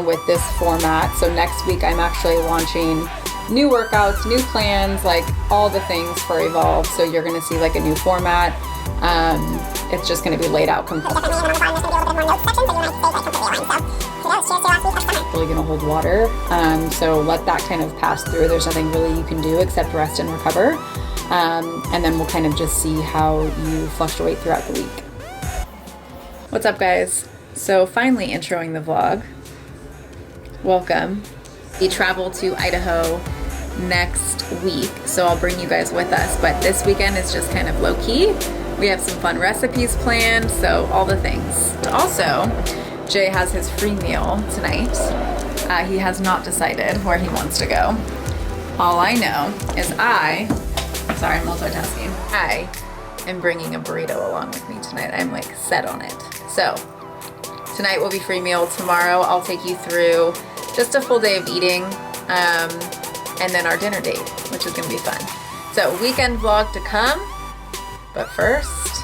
With this format. So next week I'm actually launching new workouts, new plans, like all the things for Evolve. So you're going to see like a new format. It's just going to be laid out completely. Really going to hold water. So let that kind of pass through. There's nothing really you can do except rest and recover. And then we'll kind of just see how you fluctuate throughout the week. What's up, guys? So finally introing the vlog. Welcome. We travel to Idaho next week, so I'll bring you guys with us, but this weekend is just kind of low-key. We have some fun recipes planned, so all the things. Also, Jay has his free meal tonight. He has not decided where he wants to go. All I know is I'm multitasking. I am bringing a burrito along with me tonight. I'm like set on it. So tonight will be free meal. Tomorrow I'll take you through just a full day of eating, and then our dinner date, which is gonna be fun. So weekend vlog to come, but first,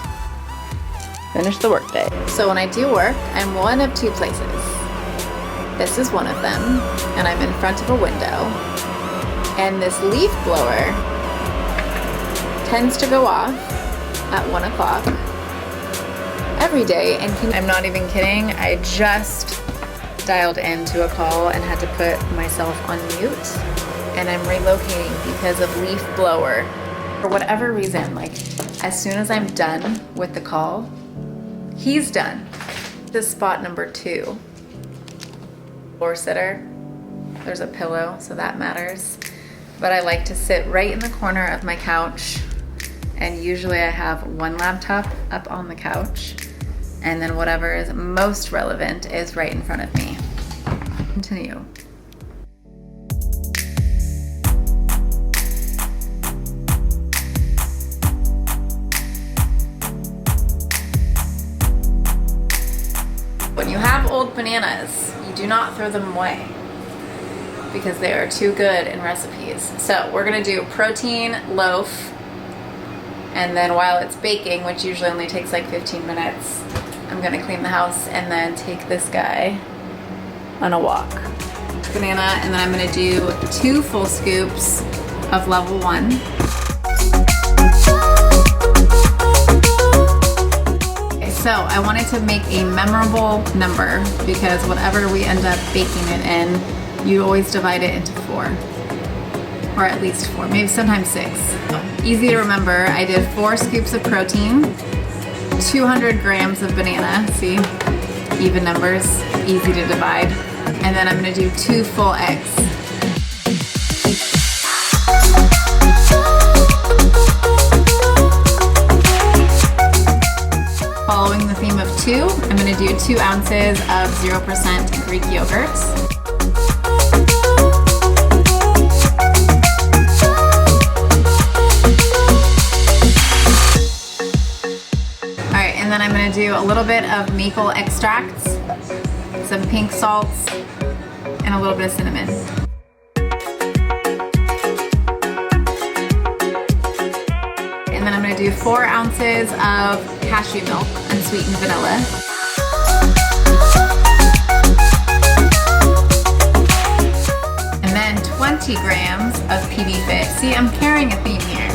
finish the work day. So when I do work, I'm one of two places. This is one of them, and I'm in front of a window, and this leaf blower tends to go off at 1 o'clock every day, and I'm not even kidding, I just dialed into a call and had to put myself on mute, and I'm relocating because of leaf blower. For whatever reason, like as soon as I'm done with the call, he's done. This is spot number 2. Floor sitter. There's a pillow, so that matters. But I like to sit right in the corner of my couch, and usually I have one laptop up on the couch, and then whatever is most relevant is right in front of me. Continue. When you have old bananas, you do not throw them away because they are too good in recipes. So we're gonna do protein loaf And then while it's baking, which usually only takes like 15 minutes, I'm gonna clean the house and then take this guy on a walk. Banana, and then I'm gonna do 2 full scoops of level 1. Okay, so I wanted to make a memorable number because whatever we end up baking it in, you always divide it into 4. Or at least 4, maybe sometimes 6. Easy to remember, I did 4 scoops of protein, 200 grams of banana, see, even numbers, easy to divide. And then I'm gonna do 2 full eggs. Following the theme of 2, I'm gonna do 2 ounces of 0% Greek yogurt. Alright, and then I'm gonna do a little bit of maple extract, some pink salts, and a little bit of cinnamon. And then I'm gonna do 4 ounces of cashew milk, unsweetened vanilla. And then 20 grams of PB Fit. See, I'm carrying a theme here.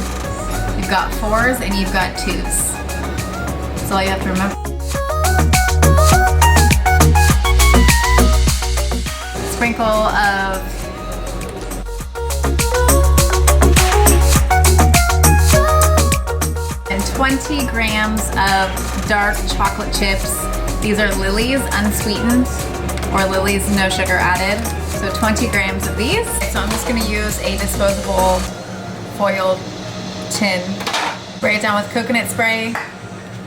You've got 4s and you've got 2s. That's all you have to remember. Sprinkle of and 20 grams of dark chocolate chips. These are Lily's unsweetened or Lily's no sugar added. So 20 grams of these. So I'm just gonna use a disposable foil tin. Spray it down with coconut spray.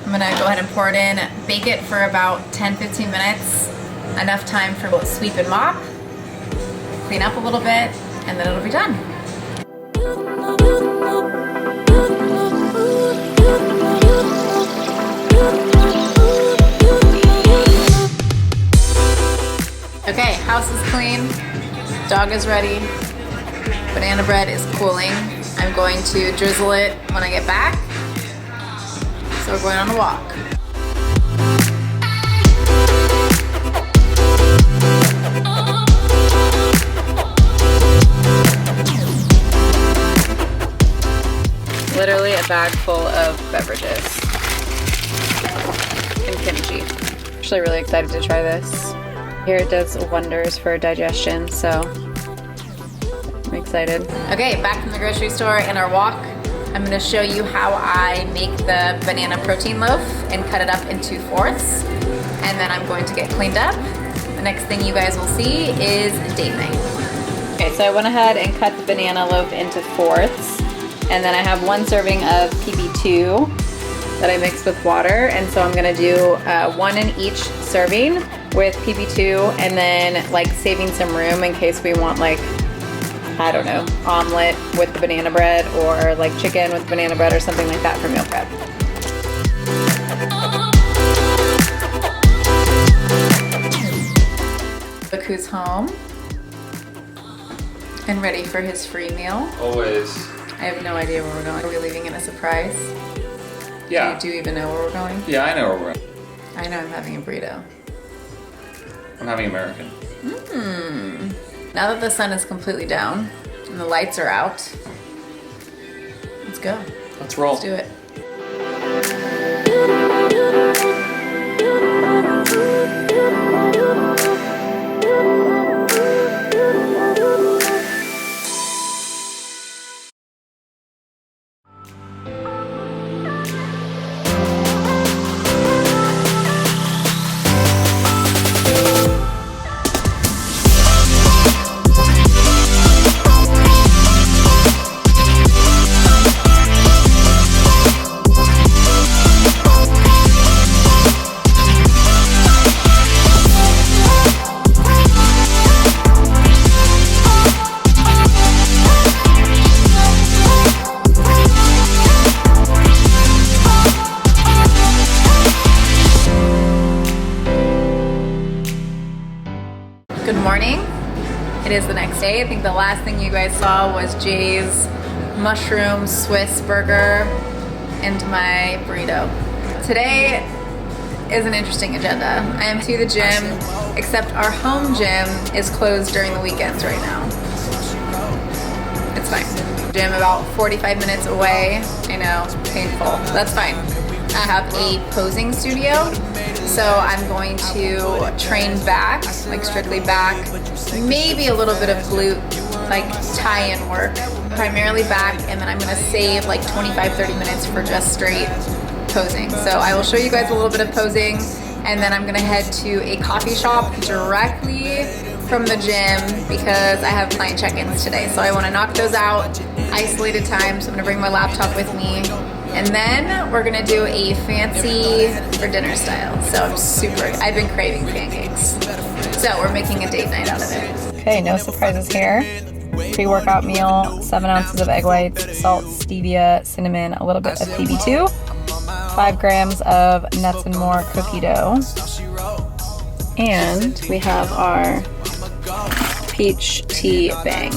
I'm gonna go ahead and pour it in, bake it for about 10-15 minutes. Enough time for both sweep and mop. Clean up a little bit, and then it'll be done. Okay, house is clean, dog is ready, banana bread is cooling. I'm going to drizzle it when I get back. So we're going on a walk. Literally a bag full of beverages and kimchi. Actually really excited to try this. Here it does wonders for digestion, so I'm excited. Okay, back from the grocery store and our walk. I'm gonna show you how I make the banana protein loaf and cut it up into 4ths. And then I'm going to get cleaned up. The next thing you guys will see is date night. Okay, so I went ahead and cut the banana loaf into 4ths. And then I have 1 serving of PB2 that I mixed with water. And so I'm gonna do 1 in each serving with PB2 and then like saving some room in case we want like, I don't know, omelet with the banana bread or like chicken with banana bread or something like that for meal prep. Look who's home and ready for his free meal. Always. I have no idea where we're going. Are we leaving in a surprise? Yeah. Do you even know where we're going? Yeah, I know where we're going. I know I'm having a burrito. I'm having American. Now that the sun is completely down and the lights are out, let's go. Let's roll. Let's do it. Good morning. It is the next day. I think the last thing you guys saw was Jay's mushroom Swiss burger into my burrito. Today is an interesting agenda. I am to the gym, except our home gym is closed during the weekends right now. It's fine. Gym about 45 minutes away. I know, painful. That's fine. I have a posing studio, so I'm going to train back, like strictly back, maybe a little bit of glute, like tie-in work, primarily back, and then I'm gonna save like 25-30 minutes for just straight posing. So I will show you guys a little bit of posing, and then I'm gonna head to a coffee shop directly from the gym because I have client check-ins today. So I wanna knock those out, isolated time, so I'm gonna bring my laptop with me. And then we're gonna do a fancy for dinner style. So I'm I've been craving pancakes. So we're making a date night out of it. Okay, no surprises here. Pre-workout meal, 7 ounces of egg whites, salt, stevia, cinnamon, a little bit of PB2, 5 grams of nuts and more cookie dough. And we have our peach tea bang.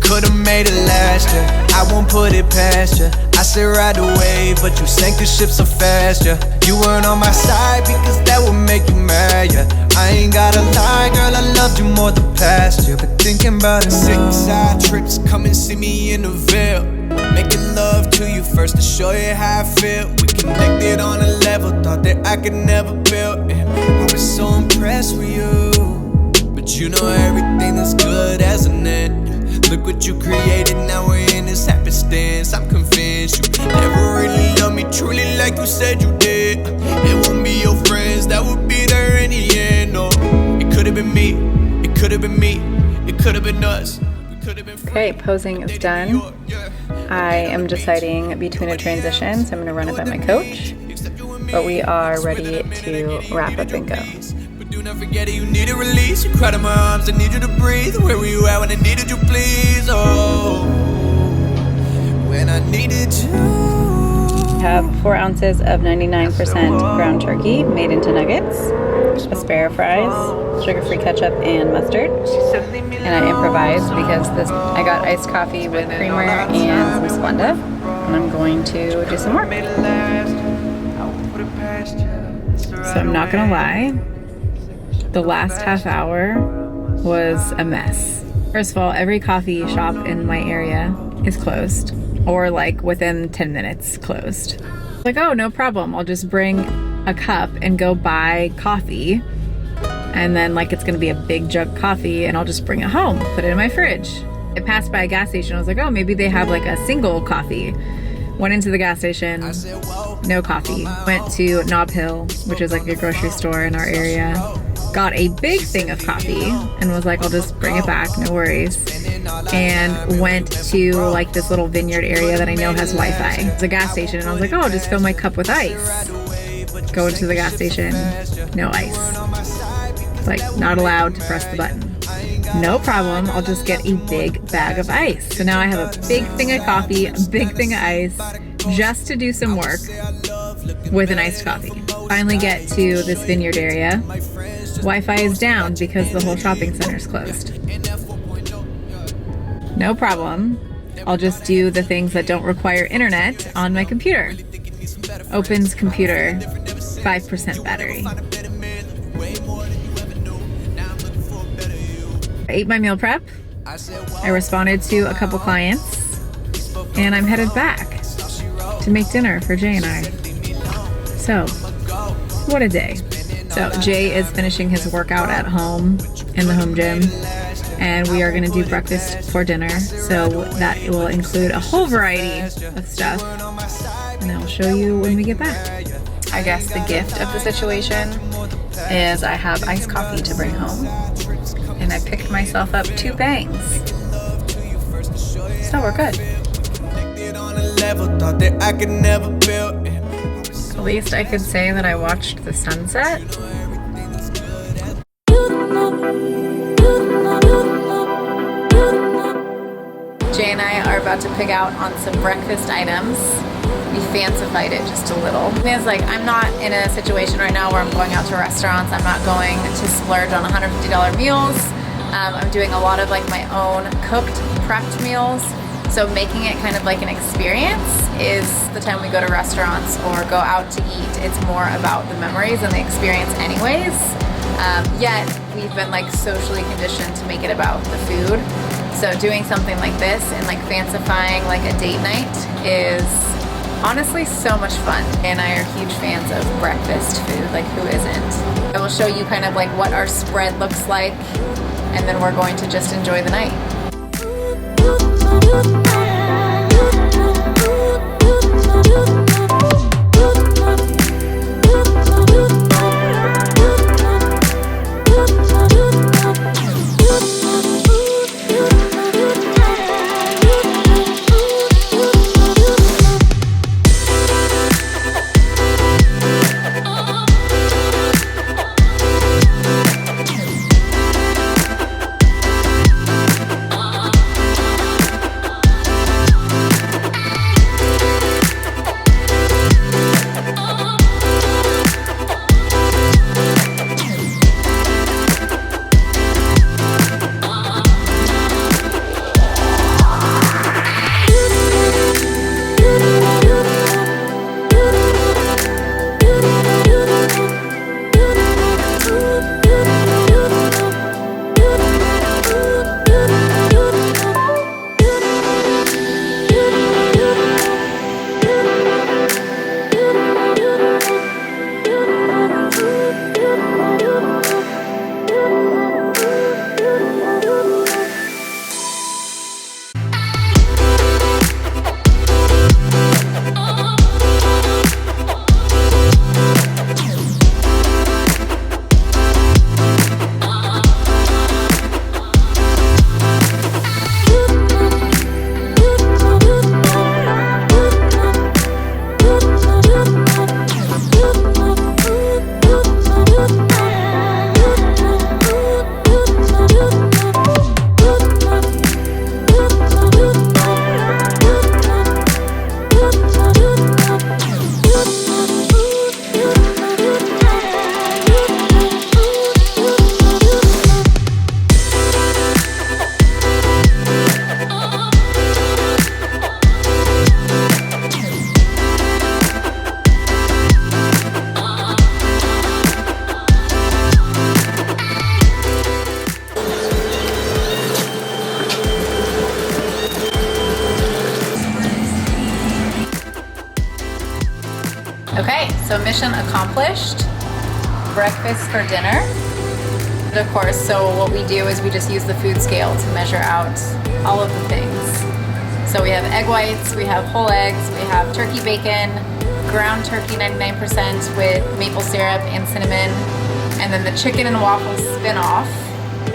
Could've made it last year, I won't put it past you. I said ride the wave, but you sank the ship so fast, yeah. You weren't on my side because that would make you mad, yeah. I ain't gotta lie, girl, I loved you more the past year. But thinking about it, sitting side trips, come and see me in the Ville. Making love to you first to show you how I feel. We connected on a level, thought that I could never build it. I was so impressed with you, but you know everything that's good has an end. Look what you created, now we're in this happenstance. I'm convinced you never really loved me truly like you said you did. It won't be your friends that would be there in the end. No, it could have been me, it could have been me, it could have been us. Okay, posing is done. I am deciding between a transition, so I'm gonna run it by my coach. But we are ready to wrap up and go. Do not forget it, you need a release. You cried in my arms, I need you to breathe. Where were you at when I needed you, please? Oh, when I needed you. I have 4 ounces of 99% ground turkey made into nuggets, asparagus fries, sugar-free ketchup, and mustard. And I improvised because I got iced coffee with creamer and some Splenda. And I'm going to do some work. So I'm not gonna lie. The last half hour was a mess. First of all, every coffee shop in my area is closed, or like within 10 minutes closed. Like, oh, no problem. I'll just bring a cup and go buy coffee. And then like it's gonna be a big jug of coffee and I'll just bring it home, put it in my fridge. I passed by a gas station. I was like, oh, maybe they have like a single coffee. Went into the gas station, no coffee. Went to Nob Hill, which is like a grocery store in our area. Got a big thing of coffee and was like, I'll just bring it back, no worries. And went to like this little vineyard area that I know has Wi-Fi. It's a gas station and I was like, oh, I'll just fill my cup with ice. Go into the gas station, no ice. Like, not allowed to press the button. No problem, I'll just get a big bag of ice. So now I have a big thing of coffee, a big thing of ice, just to do some work with an iced coffee. Finally get to this vineyard area. Wi-Fi is down because the whole shopping center is closed. No problem. I'll just do the things that don't require internet on my computer. Opens computer, 5% battery. I ate my meal prep. I responded to a couple clients, and I'm headed back to make dinner for Jay and I. So, what a day. So Jay is finishing his workout at home in the home gym, and we are going to do breakfast for dinner. So that will include a whole variety of stuff, and I'll show you when we get back. I guess the gift of the situation is I have iced coffee to bring home, and I picked myself up 2 bangs. So we're good. At least I could say that I watched the sunset. Jay and I are about to pick out on some breakfast items. We fancified it just a little. It's like, I'm not in a situation right now where I'm going out to restaurants. I'm not going to splurge on $150 meals. I'm doing a lot of like my own cooked, prepped meals. So making it kind of like an experience is the time we go to restaurants or go out to eat. It's more about the memories and the experience anyways. Yet we've been like socially conditioned to make it about the food. So doing something like this and like fancifying like a date night is honestly so much fun. And I are huge fans of breakfast food, like who isn't? I will show you kind of like what our spread looks like, and then we're going to just enjoy the night. Okay, so mission accomplished. Breakfast for dinner. And of course, so what we do is we just use the food scale to measure out all of the things. So we have egg whites, we have whole eggs, we have turkey bacon, ground turkey 99% with maple syrup and cinnamon, and then the chicken and waffles spin-off,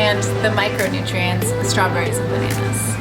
and the micronutrients, strawberries and bananas.